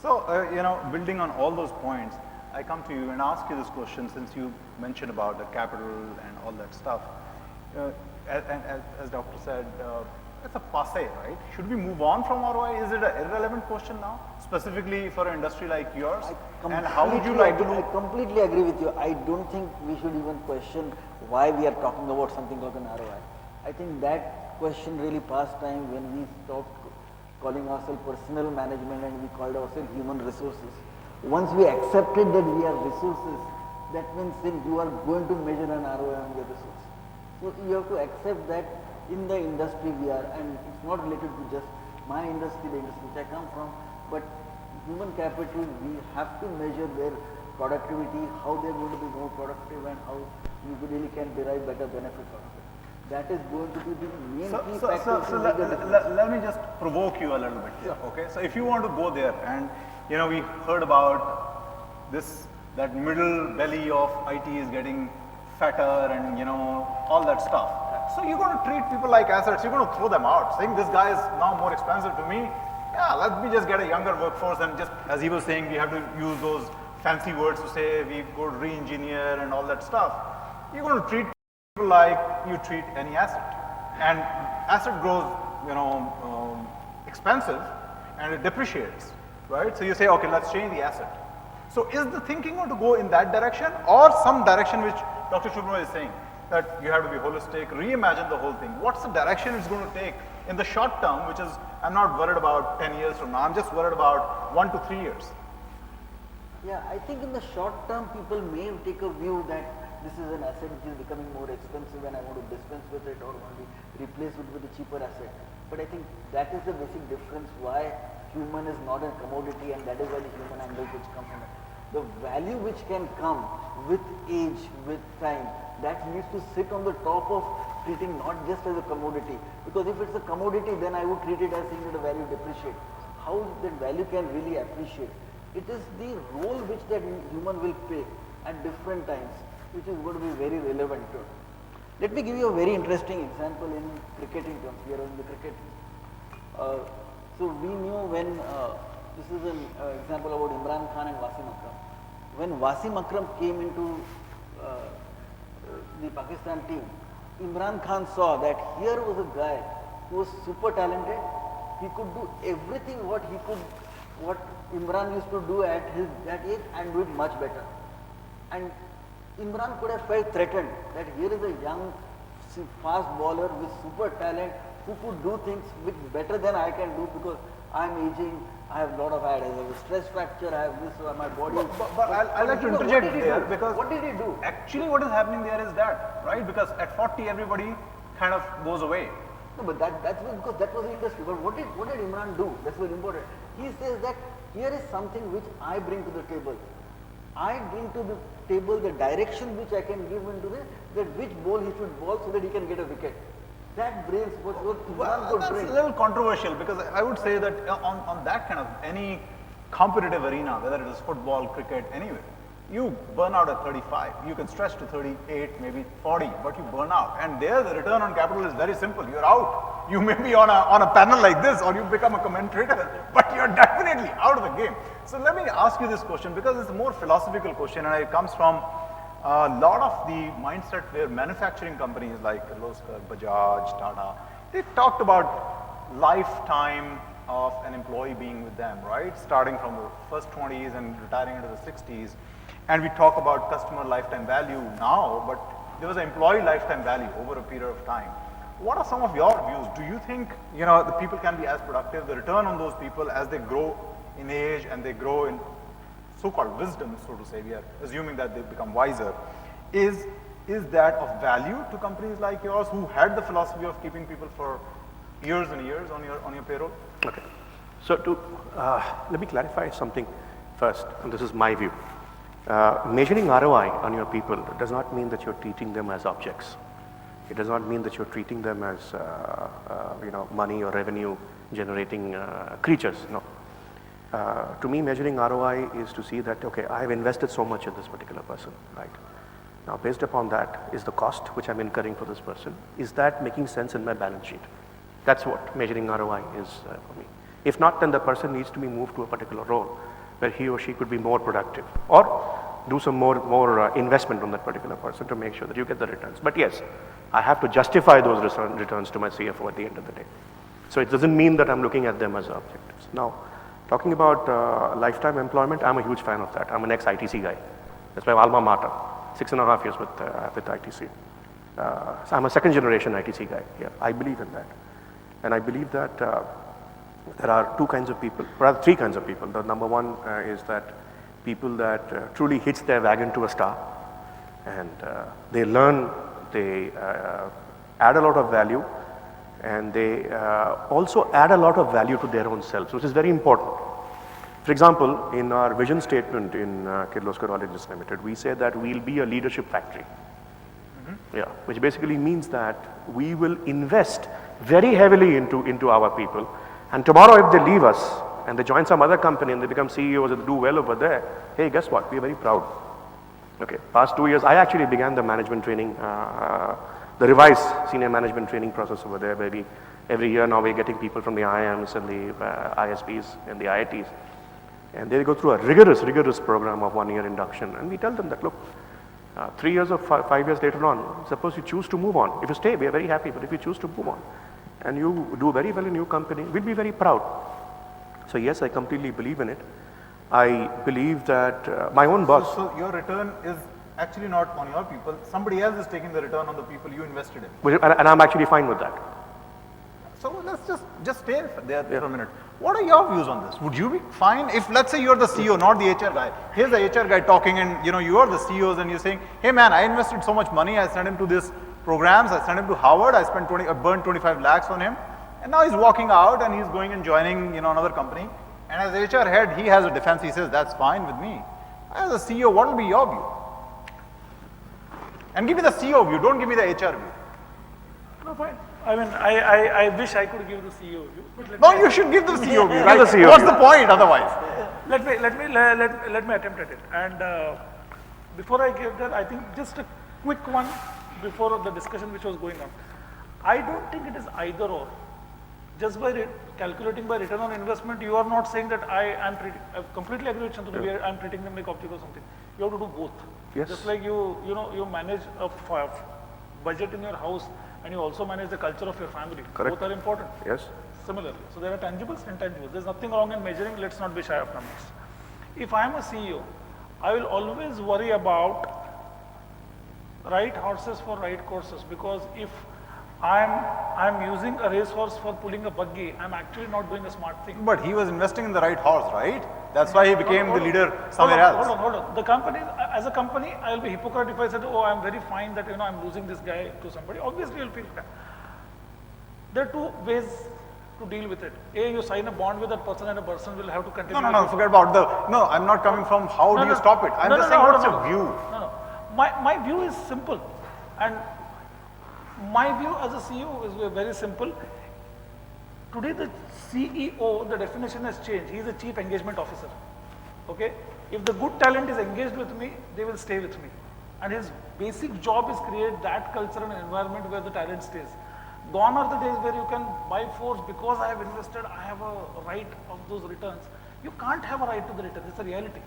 So, building on all those points, I come to you and ask you this question since you mentioned about the capital and all that stuff. As Doctor said, it's a passe, right? Should we move on from ROI? Is it an irrelevant question now, specifically for an industry like yours? And how would you like to do? I completely agree with you. I don't think we should even question why we are talking about something like an ROI. I think that question really passed time when we stopped calling ourselves personal management and we called ourselves human resources. Once we accepted that we are resources, that means then you are going to measure an ROI on your resource. So you have to accept that in the industry we are, and it's not related to just my industry, the industry which I come from, but human capital, we have to measure their productivity, how they are going to be more productive and how you really can derive better benefit out of it. That is going to be the main key factor. So let me just provoke you a little bit here, okay? So if you want to go there and, we heard about that middle belly of IT is getting fatter and, all that stuff. So you're going to treat people like assets, you're going to throw them out, saying this guy is now more expensive to me. Yeah, let me just get a younger workforce, and just as he was saying, we have to use those fancy words to say we go re-engineer and all that stuff. You're going to treat people like you treat any asset. And asset grows, expensive and it depreciates, right? So you say, okay, let's change the asset. So is the thinking going to go in that direction or some direction which Dr. Shubhra is saying? That you have to be holistic, reimagine the whole thing. What's the direction it's going to take in the short term, which is, I'm not worried about 10 years from now, I'm just worried about 1 to 3 years. Yeah, I think in the short term, people may take a view that this is an asset which is becoming more expensive and I want to dispense with it or want to replace it with a cheaper asset. But I think that is the basic difference why human is not a commodity, and that is why the human angle which comes from it. The value which can come with age, with time, that needs to sit on the top of treating not just as a commodity. Because if it's a commodity, then I would treat it as saying that the value depreciate. How that value can really appreciate? It is the role which that human will play at different times, which is going to be very relevant to it. Let me give you a very interesting example in cricketing terms. We are in the cricket. So we knew when, this is an example about Imran Khan and Wasim Akram. When Wasim Akram came into the Pakistan team, Imran Khan saw that here was a guy who was super talented. He could do everything what Imran used to do at that age and do it much better. And Imran could have felt threatened that here is a young, fast bowler with super talent who could do things which better than I can do because I'm aging, I have a lot of I have a stress fracture, I have this, my body. But I'll like to interject there because what did he do? Actually what is happening there is that, right? Because at 40 everybody kind of goes away. No, but that's because that was the industry. But what did Imran do? That's very important. He says that here is something which I bring to the table. I bring to the table the direction which I can give into that which ball he should bowl so that he can get a wicket. That brings what Imran could bring. That's a little controversial because I would say that on that kind of any competitive arena, whether it is football, cricket, anywhere, you burn out at 35. You can stretch to 38, maybe 40, but you burn out. And there the return on capital is very simple. You're out. You may be on a panel like this or you become a commentator, but you're definitely out of the game. So let me ask you this question because it's a more philosophical question and it comes from a lot of the mindset where manufacturing companies like Kirloskar, Bajaj, Tata, they talked about lifetime of an employee being with them, right? Starting from the first 20s and retiring into the 60s. And we talk about customer lifetime value now, but there was an employee lifetime value over a period of time. What are some of your views? Do you think, the people can be as productive, the return on those people as they grow in age and they grow in so-called wisdom, so to say, we are assuming that they become wiser, is that of value to companies like yours who had the philosophy of keeping people for years and years on your payroll? Okay. So let me clarify something first, and this is my view. Measuring ROI on your people does not mean that you're treating them as objects. It does not mean that you're treating them as money or revenue generating creatures. No. To me, measuring ROI is to see that, okay, I've invested so much in this particular person, right? Now, based upon that, is the cost which I'm incurring for this person, is that making sense in my balance sheet? That's what measuring ROI is for me. If not, then the person needs to be moved to a particular role where he or she could be more productive, or do some more investment on that particular person to make sure that you get the returns. But yes, I have to justify those returns to my CFO at the end of the day. So it doesn't mean that I'm looking at them as objectives. Now, talking about lifetime employment, I'm a huge fan of that. I'm an ex-ITC guy. That's my alma mater. 6.5 years with ITC. So I'm a second generation ITC guy. Yeah, I believe in that. And I believe that there are two kinds of people, rather three kinds of people. The number one is that people that truly hitch their wagon to a star, and they learn, they add a lot of value, and they also add a lot of value to their own selves, which is very important. For example, in our vision statement in Kirloskar Technologies Limited, we say that we'll be a leadership factory. Yeah, which basically means that we will invest very heavily into our people, and tomorrow if they leave us and they join some other company and they become CEOs and do well over there, hey, guess what? We're very proud. Okay, past 2 years, I actually began the management training, the revised senior management training process over there, where every year now we're getting people from the IIMs and the ISPs and the IITs, and they go through a rigorous program of 1 year induction, and we tell them that, look, 3 years or 5 years later on, suppose you choose to move on. If you stay, we are very happy, but if you choose to move on, and you do very well in your company, we'll be very proud. So yes, I completely believe in it. I believe that my own boss. So your return is actually not on your people. Somebody else is taking the return on the people you invested in. And I'm actually fine with that. So let's just stay there for a minute. What are your views on this? Would you be fine if, let's say, you're the CEO, not the HR guy? Here's the HR guy talking, and you are the CEOs, and you're saying, "Hey man, I invested so much money. I sent him to this programs. I sent him to Harvard. I burned 25 lakhs on him, and now he's walking out and he's going and joining another company. And as HR head, he has a defense. He says that's fine with me. As a CEO, what will be your view? And give me the CEO view. Don't give me the HR view. No, fine. I mean, I wish I could give the CEO view. But No, you should give the CEO view. Right? the CEO What's view. the point otherwise? let me attempt at it. And before I give that, I think just a quick one before the discussion which was going on. I don't think it is either or. Just by calculating by return on investment, you are not saying that I completely agree with Shantanu. I'm treating them like object or something. You have to do both. Yes. Just like you manage a budget in your house, and you also manage the culture of your family. Correct. Both are important. Yes. Similarly. So there are tangibles and intangibles. There's nothing wrong in measuring. Let's not be shy of numbers. If I am a CEO, I will always worry about right horses for right courses, because if I'm using a racehorse for pulling a buggy, I'm actually not doing a smart thing. But he was investing in the right horse, right? That's why he became the leader somewhere else. Hold on. The company, as a company, I'll be hypocrite if I said, oh, I'm very fine that I'm losing this guy to somebody. Obviously, you'll feel bad. There are two ways to deal with it. A, you sign a bond with that person, and a person will have to continue. No, forget about No, I'm not coming from how do you stop it. I'm just saying, what's your view? No. My view is simple, and my view as a CEO is very simple. Today the CEO, the definition has changed. He is a chief engagement officer. Okay? If the good talent is engaged with me, they will stay with me. And his basic job is create that culture and environment where the talent stays. Gone are the days where you can by force, because I have invested, I have a right of those returns. You can't have a right to the return. It's a reality.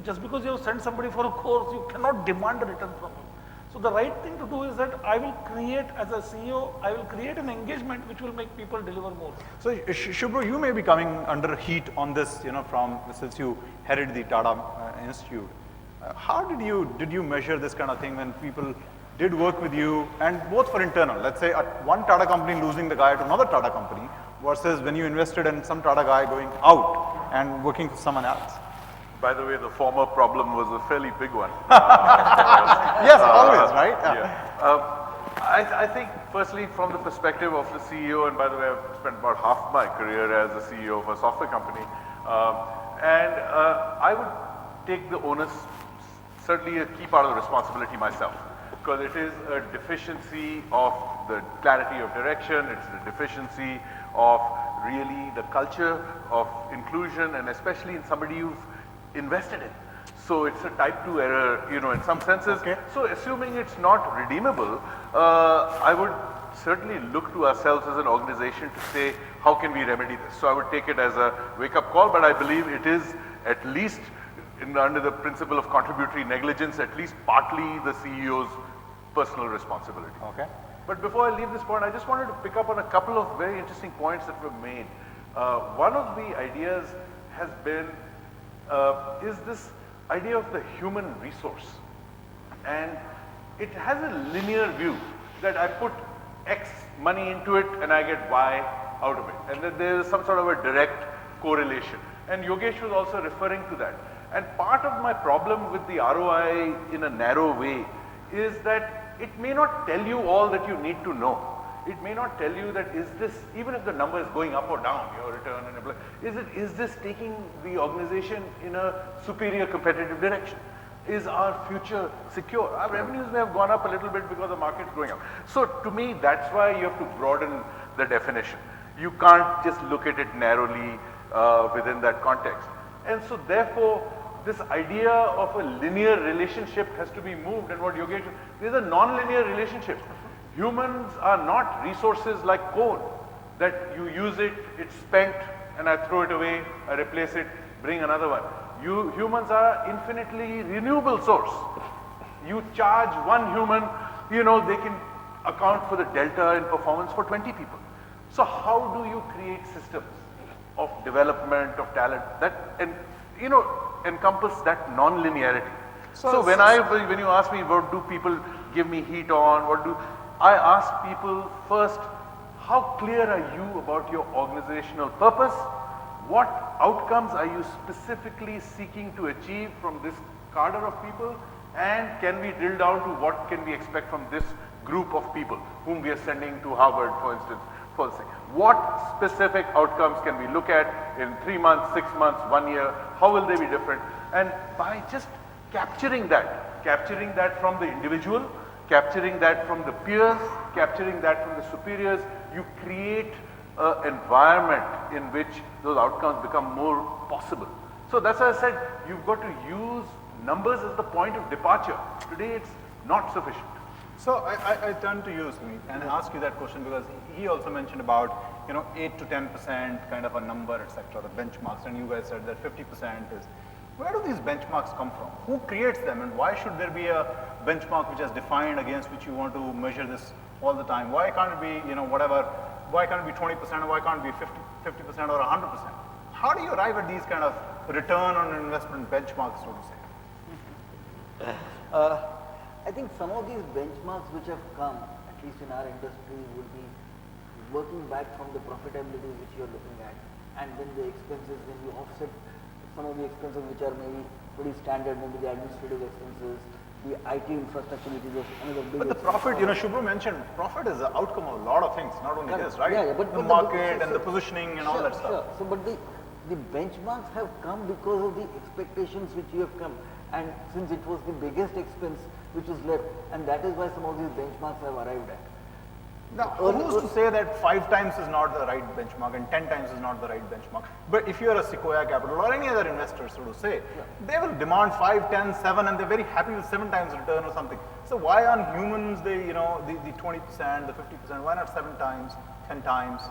Just because you have sent somebody for a course, you cannot demand a return from him. So the right thing to do is that I will create, as a CEO, I will create an engagement which will make people deliver more. So Shubhru, you may be coming under heat on this, since you headed the Tata Institute. How did you measure this kind of thing when people did work with you, and both for internal, let's say one Tata company losing the guy to another Tata company, versus when you invested in some Tata guy going out and working for someone else? By the way, the former problem was a fairly big one. Yes, always, right? I think, firstly, from the perspective of the CEO, and by the way, I've spent about half my career as a CEO of a software company, and I would take the onus, certainly a key part of the responsibility myself, because it is a deficiency of the clarity of direction, it's the deficiency of really the culture of inclusion, and especially in somebody you've invested in. So it's a type 2 error, in some senses. Okay. So assuming it's not redeemable, I would certainly look to ourselves as an organization to say, how can we remedy this? So I would take it as a wake-up call, but I believe it is at least under the principle of contributory negligence, at least partly the CEO's personal responsibility. Okay. But before I leave this point, I just wanted to pick up on a couple of very interesting points that were made. One of the ideas has been, is this idea of the human resource. And it has a linear view that I put X money into it and I get Y out of it. And that there is some sort of a direct correlation. And Yogesh was also referring to that. And part of my problem with the ROI in a narrow way is that it may not tell you all that you need to know. It may not tell you that is this, even if the number is going up or down, your return on employee, is this taking the organization in a superior competitive direction? Is our future secure? Our revenues may have gone up a little bit because the market's going up. So to me, that's why you have to broaden the definition. You can't just look at it narrowly within that context. And so therefore, this idea of a linear relationship has to be moved, and what Yogesh, there's a non-linear relationship. Humans are not resources like coal, that you use it, it's spent, and I throw it away, I replace it, bring another one. Humans are infinitely renewable source. You charge one human, you know, they can account for the delta in performance for 20 people. So how do you create systems of development, of talent that, and you know, encompass that non-linearity? So when you ask me, what do people give me heat on, I ask people first, how clear are you about your organizational purpose? What outcomes are you specifically seeking to achieve from this cadre of people? And can we drill down to what can we expect from this group of people whom we are sending to Harvard, for instance, for the sake? What specific outcomes can we look at in 3 months, 6 months, 1 year? How will they be different? And by just capturing that from the individual, capturing that from the peers, capturing that from the superiors, you create an environment in which those outcomes become more possible. So that's why I said you've got to use numbers as the point of departure. Today it's not sufficient. So I turn to you, Sumit, and ask you that question because he also mentioned about, 8 to 10% kind of a number, etc., the benchmarks, and you guys said that 50% is. Where do these benchmarks come from? Who creates them, and why should there be a benchmark which is defined against which you want to measure this all the time? Why can't it be, why can't it be 20% or why can't it be 50% or 100%? How do you arrive at these kind of return on investment benchmarks, so to say? I think some of these benchmarks which have come, at least in our industry, would be working back from the profitability which you are looking at, and then the expenses, when you offset some of the expenses which are maybe pretty standard, maybe the administrative expenses, the IT infrastructure which is another big. But the profit, Shubhru mentioned, profit is the outcome of a lot of things, not only this, right? Yeah, but the market and the positioning and all that stuff. Sure. So, but the benchmarks have come because of the expectations which you have come, and since it was the biggest expense which was left, and that is why some of these benchmarks have arrived at. Now, who's to say that 5 times is not the right benchmark and 10 times is not the right benchmark? But if you are a Sequoia Capital or any other investor, so to say, they will demand 5, 10, 7, and they're very happy with 7 times return or something. So why on humans, the 20%, the 50%, why not 7 times, 10 times?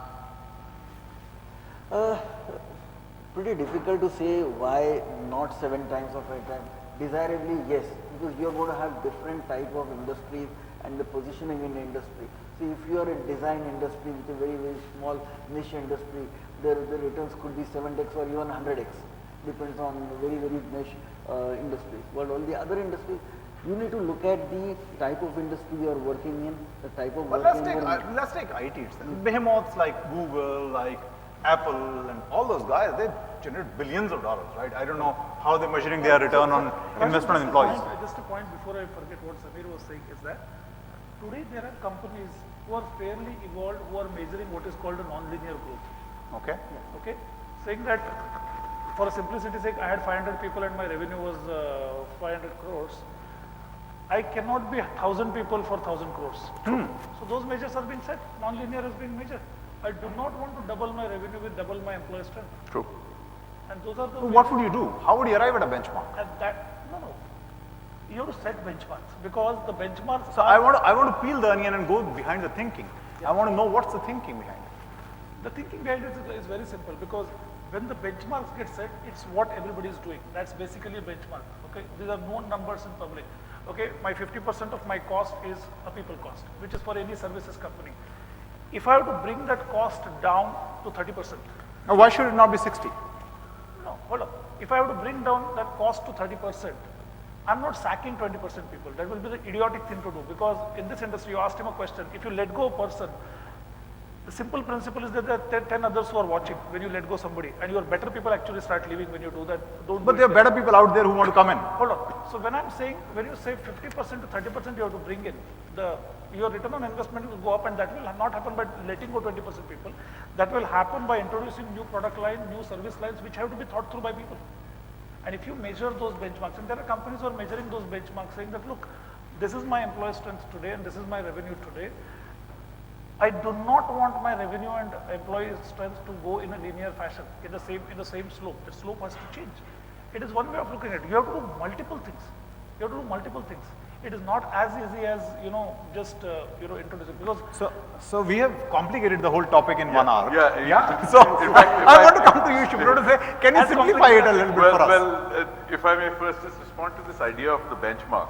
Pretty difficult to say why not 7 times or 5 times. Desirably, yes, because you're going to have different type of industries and the positioning in the industry. See, if you are a design industry with a very, very small niche industry, the returns could be 7x or even 100x. Depends on very, very niche industries. But all the other industries, you need to look at the type of industry you are working in, the type of But work let's take IT itself. Behemoths like Google, like Apple, and all those guys, they generate billions of dollars, right? I don't know how they're measuring their return on investment on employees. Just a point before I forget what Samir was saying is that today there are companies who are fairly evolved who are measuring what is called a non-linear growth. Okay. Okay, saying that for simplicity's sake, I had 500 people and my revenue was 500 crores. I cannot be 1,000 people for 1,000 crores. So those measures are being set. Non-linear is being measured. I do not want to double my revenue with double my employee strength. True. And those are the. So what would you do? How would you arrive at a benchmark? No. You have to set benchmarks because the benchmarks. So I want to peel the onion and go behind the thinking. I want to know what's the thinking behind it. The thinking behind it is very simple because when the benchmarks get set, it's what everybody is doing. That's basically a benchmark. Okay, these are known numbers in public. Okay, my 50% of my cost is a people cost, which is for any services company. If I have to bring that cost down to 30%, Now, why should it not be 60? no, hold up. If I have to bring down that cost to 30%, I'm not sacking 20% people. That will be the idiotic thing to do because in this industry, you asked him a question. If you let go a person, the simple principle is that there are 10 others who are watching when you let go somebody, and your better people actually start leaving when you do that. Don't But do there it are better people out there who want to come in. Hold on. So when I'm saying, when you say 50% to 30%, you have to bring in your return on investment will go up, and that will not happen by letting go 20% people. That will happen by introducing new product line, new service lines, which have to be thought through by people. And if you measure those benchmarks, and there are companies who are measuring those benchmarks, saying that, look, this is my employee strength today, and this is my revenue today. I do not want my revenue and employee strength to go in a linear fashion, in the same slope. The slope has to change. It is one way of looking at it. You have to do multiple things. You have to do multiple things. It is not as easy as, just, introducing, because So we have complicated the whole topic in 1 hour. Yeah. So In fact, I want to come to you, Shubhro, to say, can you As simplify it a complicated little bit for us? Well, if I may first just respond to this idea of the benchmark.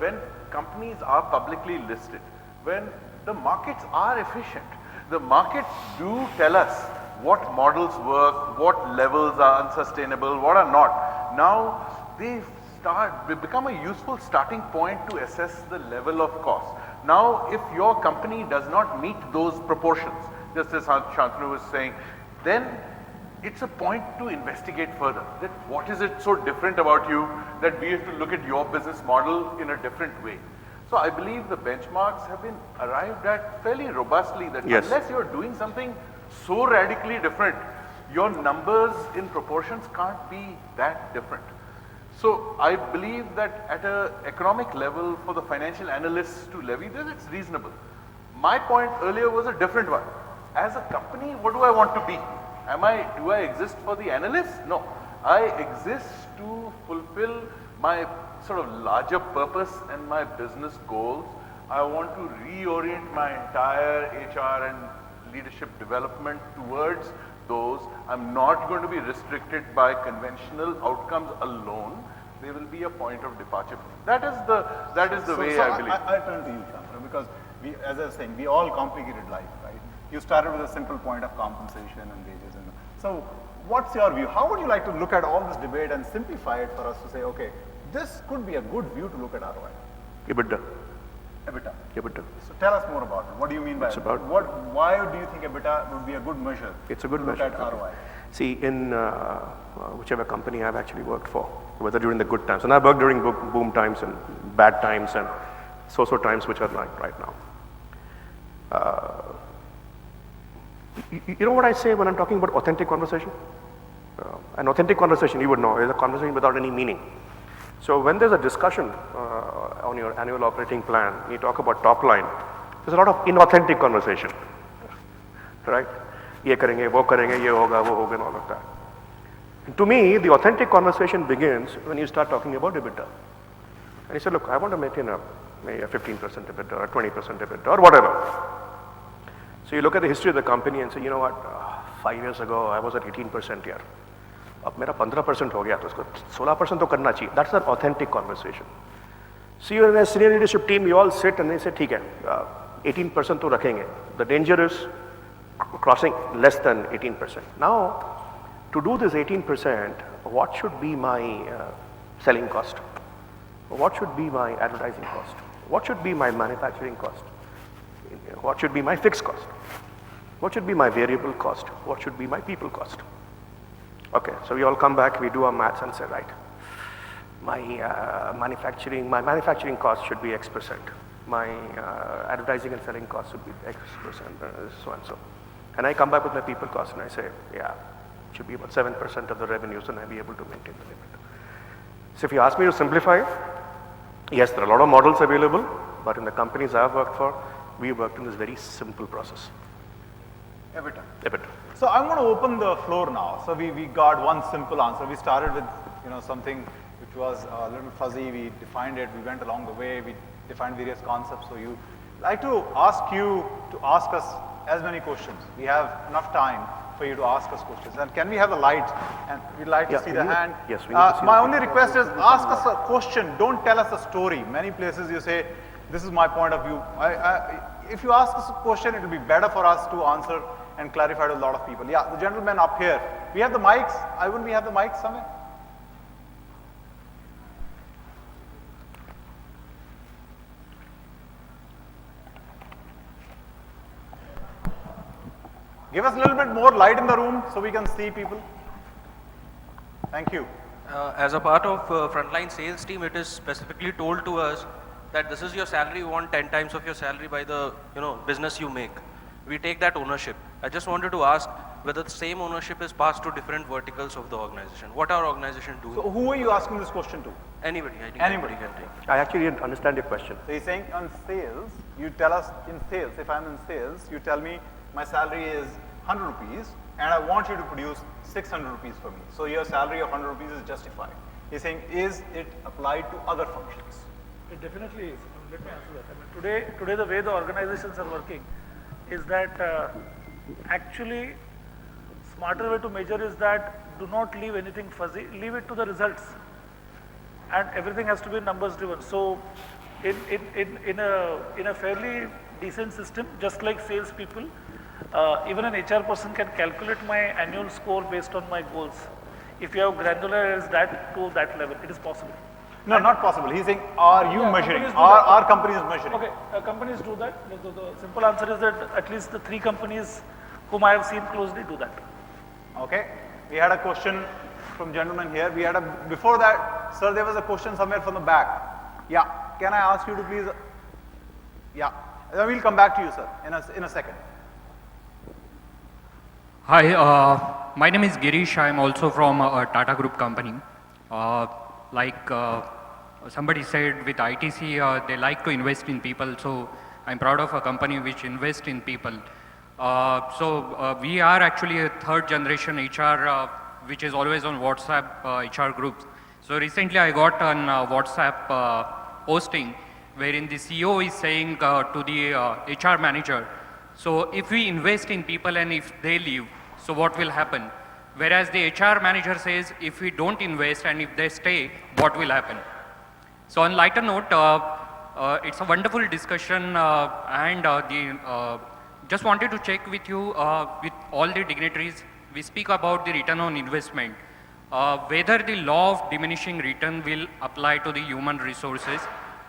When companies are publicly listed, when the markets are efficient, the markets do tell us what models work, what levels are unsustainable, what are not. Now, they become a useful starting point to assess the level of cost. Now, if your company does not meet those proportions, just as Shantanu was saying, then it's a point to investigate further. That what is it so different about you that we have to look at your business model in a different way. So I believe the benchmarks have been arrived at fairly robustly that Yes. unless you're doing something so radically different, your numbers in proportions can't be that different. So I believe that at an economic level for the financial analysts to levy this, it's reasonable. My point earlier was a different one. As a company, what do I want to be? Do I exist for the analysts? No. I exist to fulfill my sort of larger purpose and my business goals. I want to reorient my entire HR and leadership development towards those. I'm not going to be restricted by conventional outcomes alone. There will be a point of departure. That is the way I believe. I turn to you, Shantanu, because as I was saying, we all complicated life, right? You started with a simple point of compensation and wages. So what's your view? How would you like to look at all this debate and simplify it for us to say, okay, this could be a good view to look at ROI? EBITDA. EBITDA. EBITDA. So tell us more about it. What do you mean by It's it? about- Why do you think EBITDA would be a good measure? It's a good to look measure. at ROI. See, in whichever company I've actually worked for, whether during the good times, and I've worked during boom times and bad times and so-so times which are like right now. You know what I say when I'm talking about authentic conversation? An authentic conversation, you would know, is a conversation without any meaning. So when there's a discussion on your annual operating plan, you talk about top line, there's a lot of inauthentic conversation, right? ये करेंगे, वो करेंगे, ये होगा, वो होगा, and all of that. And to me, the authentic conversation begins when you start talking about EBITDA. And you say, look, I want to maintain maybe a 15% EBITDA or 20% EBITDA or whatever. So you look at the history of the company and say, you know what, 5 years ago, I was at 18% here. अब मेरा 15% हो गया तो उसको 16% तो करना चाहिए. That's an authentic conversation. So you're in a senior leadership team, you all sit and they say, ठीक है, 18% तो रखेंगे. The danger is crossing less than 18%. Now, to do this 18%, what should be my selling cost? What should be my advertising cost? What should be my manufacturing cost? What should be my fixed cost? What should be my variable cost? What should be my people cost? Okay, so we all come back, we do our maths and say, right, my manufacturing cost should be X percent. My advertising and selling cost should be X percent, so and so. And I come back with my people cost and I say, yeah, it should be about 7% of the revenues and I'll be able to maintain the limit. So if you ask me to simplify it, yes, there are a lot of models available, but in the companies I've worked for, we worked in this very simple process. EBITDA. EBITDA. So I'm going to open the floor now. So we got one simple answer. We started with something which was a little fuzzy. We defined it. We went along the way. We defined various concepts. So you I'd like to ask you to ask us as many questions. We have enough time for you to ask us questions. And can we have the lights? And we'd like to Yeah, see the hand. yes, we need to see my the only request is ask us a question. Don't tell us a story. Many places you say, this is my point of view. If you ask us a question, it will be better for us to answer and clarify to a lot of people. Yeah, the gentleman up here. We have the mics. Wouldn't we have the mics somewhere? Give us a little bit more light in the room so we can see people. Thank you. As a part of frontline sales team, it is specifically told to us that this is your salary, you want 10 times of your salary by the business you make. We take that ownership. I just wanted to ask whether the same ownership is passed to different verticals of the organization. What our organization doing? So who are you asking this question to? Anybody, I think Anybody. can take. I actually didn't understand your question. So he's saying on sales, you tell us in sales, if I'm in sales, you tell me my salary is 100 rupees and I want you to produce 600 rupees for me. So your salary of 100 rupees is justified. He's saying, is it applied to other functions? It definitely is. Let me answer that. I mean, today the way the organizations are working is that actually smarter way to measure is that do not leave anything fuzzy, leave it to the results. And everything has to be numbers driven. So in a fairly decent system, just like sales people, even an HR person can calculate my annual score based on my goals. If you have granularized that to that level, it is possible. No, not possible. He's saying, are you Yeah, measuring? companies do that. Our company is measuring. Okay, companies do that. The simple answer is that at least the 3 companies whom I have seen closely do that. Okay. We had a question from gentleman here. We had before that, sir, there was a question somewhere from the back. Yeah. Can I ask you to please? Yeah. We'll come back to you, sir, in a second. Hi, my name is Girish. I am also from a Tata Group company. Somebody said with ITC, they like to invest in people. So I'm proud of a company which invests in people. We are actually a 3rd generation HR, which is always on WhatsApp HR groups. So recently I got an WhatsApp posting wherein the CEO is saying to the HR manager, so if we invest in people and if they leave, so what will happen? Whereas the HR manager says, if we don't invest and if they stay, what will happen? So on lighter note, it's a wonderful discussion just wanted to check with you, with all the dignitaries, we speak about the return on investment. Whether the law of diminishing return will apply to the human resources,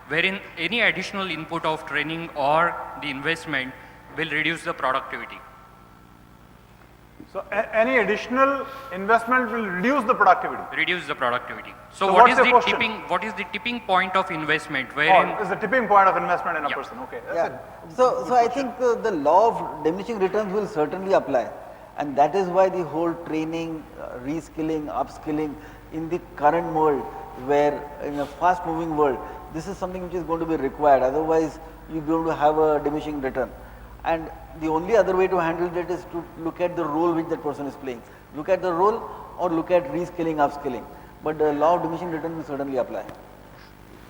wherein any additional input of training or the investment will reduce the productivity. So any additional investment will reduce the productivity. Reduce the productivity. So So what what's is the the question? what is the tipping point of investment? Wherein Is the tipping point of investment in a Yeah. person. Okay. That's Yeah. it. So I think the law of diminishing returns will certainly apply. And that is why the whole training, reskilling, upskilling in the current world, where in a fast moving world, this is something which is going to be required. Otherwise, you're going to have a diminishing return. And the only other way to handle that is to look at the role which that person is playing. Look at the role or look at reskilling, upskilling. But the law of diminishing return will certainly apply.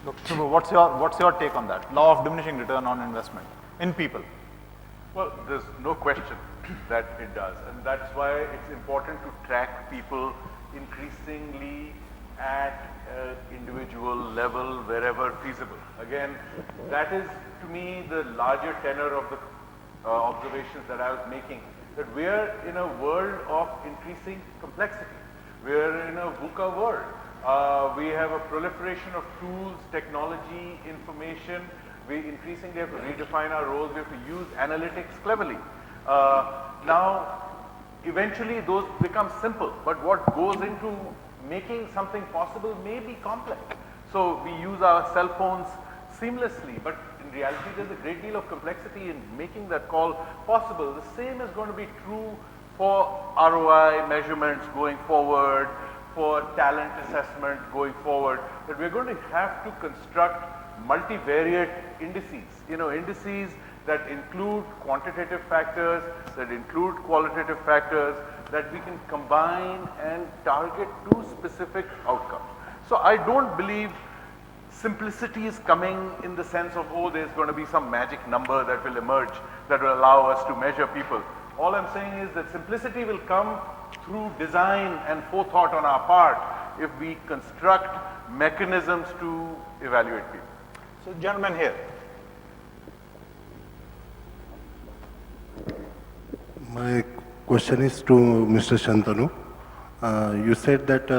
Look, Subbu, what's your take on that? Law of diminishing return on investment in people. Well, there's no question that it does. And that's why it's important to track people increasingly at individual level wherever feasible. Again, that is to me the larger tenor of the observations that I was making, that we are in a world of increasing complexity. We are in a VUCA world. We have a proliferation of tools, technology, information. We increasingly have to redefine our roles. We have to use analytics cleverly. Now, eventually those become simple, but what goes into making something possible may be complex. So we use our cell phones seamlessly, but in reality there's a great deal of complexity in making that call possible. The same is going to be true for ROI measurements going forward, for talent assessment going forward, that we're going to have to construct multivariate indices, indices that include quantitative factors, that include qualitative factors, that we can combine and target to specific outcomes. So I don't believe simplicity is coming in the sense of, oh, there's going to be some magic number that will emerge that will allow us to measure people. All I'm saying is that simplicity will come through design and forethought on our part if we construct mechanisms to evaluate people. So gentlemen here. My question is to Mr. Shantanu. You said that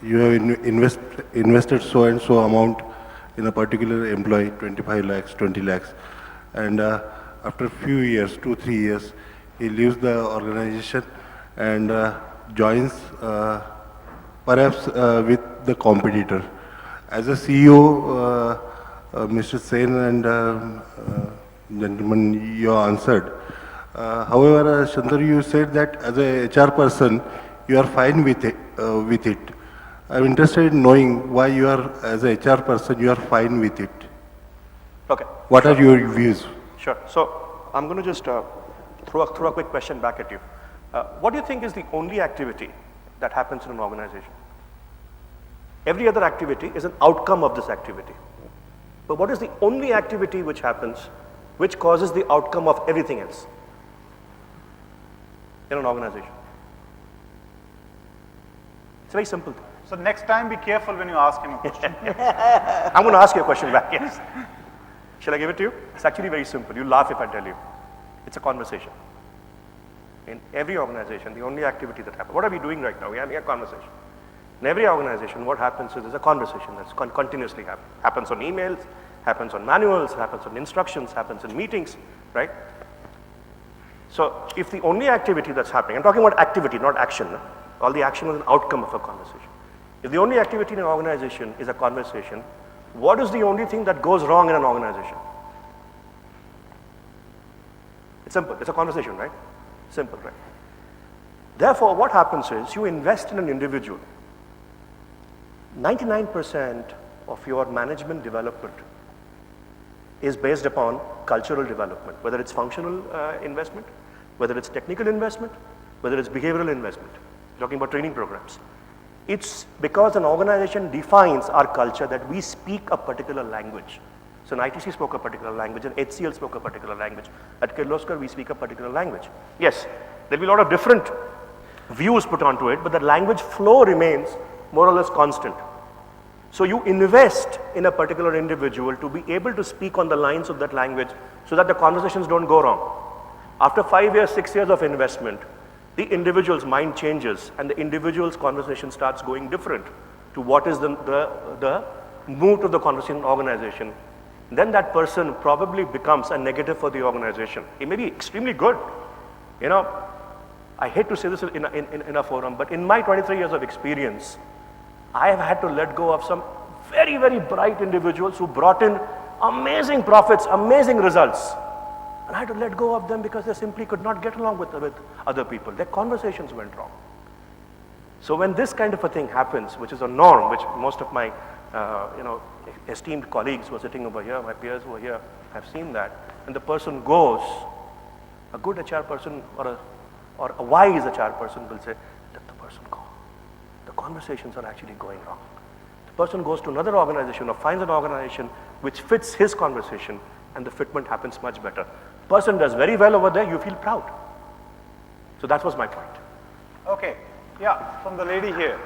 you have invested so and so amount in a particular employee, 25 lakhs, 20 lakhs, and after a few years, 2-3 years, he leaves the organization and joins perhaps with the competitor. As a CEO, Mr. Sen and gentlemen, you answered. However, Shantanu, you said that as a HR person, you are fine with it. I'm interested in knowing why you are, as a HR person, you are fine with it. Okay. What are your views? Sure. So I'm going to just throw a quick question back at you. What do you think is the only activity that happens in an organization? Every other activity is an outcome of this activity. But what is the only activity which happens, which causes the outcome of everything else in an organization? It's a very simple thing. So next time be careful when you ask him a question. I'm going to ask you a question back, yes. Shall I give it to you? It's actually very simple. You'll laugh if I tell you. It's a conversation. In every organization, the only activity that happens, what are we doing right now? We are having a conversation. In every organization, what happens is there's a conversation that's continuously happening. Happens on emails, happens on manuals, happens on instructions, happens in meetings, right? So if the only activity that's happening, I'm talking about activity, not action. No? All the action is an outcome of a conversation. If the only activity in an organization is a conversation, what is the only thing that goes wrong in an organization? It's simple. It's a conversation, right? Simple, right? Therefore, what happens is you invest in an individual. 99% of your management development is based upon cultural development, whether it's functional investment, whether it's technical investment, whether it's behavioral investment. We're talking about training programs. It's because an organization defines our culture that we speak a particular language. So an ITC spoke a particular language, and HCL spoke a particular language. At Kirloskar, we speak a particular language. Yes, there'll be a lot of different views put onto it, but the language flow remains more or less constant. So you invest in a particular individual to be able to speak on the lines of that language so that the conversations don't go wrong. After 5 years, 6 years of investment, the individual's mind changes and the individual's conversation starts going different to what is the mood of the conversation organization. Then that person probably becomes a negative for the organization. He may be extremely good. You know, I hate to say this in a forum, but in my 23 years of experience, I have had to let go of some very, very bright individuals who brought in amazing profits, amazing results. And I had to let go of them because they simply could not get along with other people. Their conversations went wrong. So when this kind of a thing happens, which is a norm, which most of my esteemed colleagues who are sitting over here, my peers who are here, have seen that, and the person goes, a good HR person or a wise HR person will say, let the person go. The conversations are actually going wrong. The person goes to another organization or finds an organization which fits his conversation, and the fitment happens much better. Person does very well over there, you feel proud. So that was my point. Okay, yeah, from the lady here.